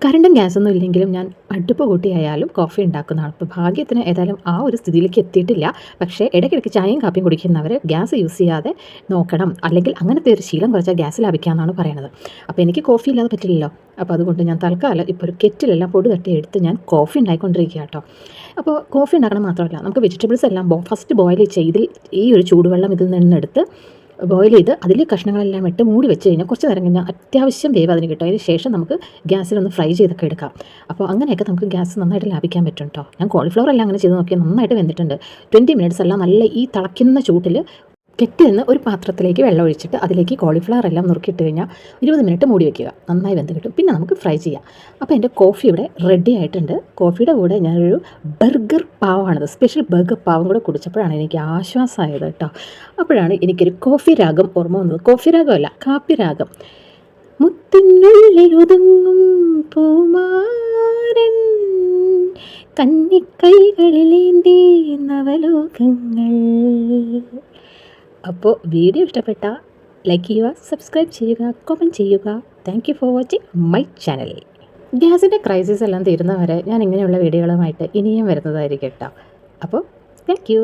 കറണ്ടും ഗ്യാസൊന്നും ഇല്ലെങ്കിലും ഞാൻ അടുപ്പ് കൂട്ടിയായാലും കോഫി ഉണ്ടാക്കുന്നതാണ്. ഇപ്പോൾ ഭാഗ്യത്തിന് ഏതായാലും ആ ഒരു സ്ഥിതിയിലേക്ക് എത്തിയിട്ടില്ല. പക്ഷേ ഇടയ്ക്കിടയ്ക്ക് ചായയും കാപ്പിയും കുടിക്കുന്നവർ ഗ്യാസ് യൂസ് ചെയ്യാതെ നോക്കണം. അല്ലെങ്കിൽ അങ്ങനത്തെ ഒരു ശീലം കുറച്ചാൽ ഗ്യാസ് ലാഭിക്കാമെന്നാണ് പറയുന്നത്. അപ്പോൾ എനിക്ക് കോഫി ഇല്ലാതെ പറ്റില്ലല്ലോ. അപ്പോൾ അതുകൊണ്ട് ഞാൻ തൽക്കാലം ഇപ്പോൾ ഒരു കെറ്റിലെല്ലാം പൊടി തട്ടി എടുത്ത് ഞാൻ കോഫി ഉണ്ടായിക്കൊണ്ടിരിക്കുക കേട്ടോ. അപ്പോൾ കോഫി ഉണ്ടാക്കണം മാത്രമല്ല, നമുക്ക് വെജിറ്റബിൾസ് എല്ലാം ഫസ്റ്റ് ബോയിൽ ചെയ്ത് ഈ ഒരു ചൂടുവെള്ളം ഇതിൽ നിന്നെടുത്ത് ബോയിൽ ചെയ്ത് അതിൽ കഷ്ണങ്ങളെല്ലാം ഇട്ട് മൂടി വെച്ച് കഴിഞ്ഞാൽ കുറച്ച് നേരം കഴിഞ്ഞാൽ അത്യാവശ്യം വേവ് അതിന് കിട്ടും. അതിന് ശേഷം നമുക്ക് ഗ്യാസിലൊന്ന് ഫ്രൈ ചെയ്തൊക്കെ എടുക്കാം. അപ്പോൾ അങ്ങനെയൊക്കെ നമുക്ക് ഗ്യാസ് നന്നായിട്ട് ലാഭിക്കാൻ പറ്റും കേട്ടോ. ഞാൻ കോളിഫ്ലവർ എല്ലാം അങ്ങനെ ചെയ്ത് നോക്കിയാൽ നന്നായിട്ട് വെന്തിട്ടുണ്ട്. 20 മിനിറ്റ്സ് എല്ലാം നല്ല ഈ തിളയ്ക്കുന്ന ചൂട്ടിൽ കെറ്റിൽ നിന്ന് ഒരു പാത്രത്തിലേക്ക് വെള്ളം ഒഴിച്ചിട്ട് അതിലേക്ക് കോളിഫ്ലവർ എല്ലാം നുറുക്കിയിട്ട് കഴിഞ്ഞാൽ 20 മിനിറ്റ് മൂടി വയ്ക്കുക. നന്നായി വെന്ത് കിട്ടും. പിന്നെ നമുക്ക് ഫ്രൈ ചെയ്യാം. അപ്പോൾ എൻ്റെ കോഫി ഇവിടെ റെഡി ആയിട്ടുണ്ട്. കോഫിയുടെ കൂടെ ഞാനൊരു ബർഗർ പാവാണിത്, സ്പെഷ്യൽ ബർഗർ പാവം കൂടെ കുടിച്ചപ്പോഴാണ് എനിക്ക് ആശ്വാസമായത് കേട്ടോ. അപ്പോഴാണ് എനിക്കൊരു കോഫി രാഗം ഓർമ്മ വന്നത്. കോഫി രാഗമല്ല, കാപ്പി രാഗം. മുത്തിനുള്ളിൽ ഒതുങ്ങും പൂമാരൻ കന്നിക്കൈകളിലേന്തി നവലോകങ്ങൾ. അപ്പോൾ വീഡിയോ ഇഷ്ടപ്പെട്ടാൽ ലൈക്ക് ചെയ്യുക, സബ്സ്ക്രൈബ് ചെയ്യുക, കമൻറ്റ് ചെയ്യുക. Thank you for watching my channel. ഗ്യാസിൻ്റെ ക്രൈസിസ് എല്ലാം തീരുന്നവരെ ഞാൻ ഇങ്ങനെയുള്ള വീഡിയോകളുമായിട്ട് ഇനിയും വരുന്നതായിരിക്കും കേട്ടോ. അപ്പോൾ താങ്ക് യു.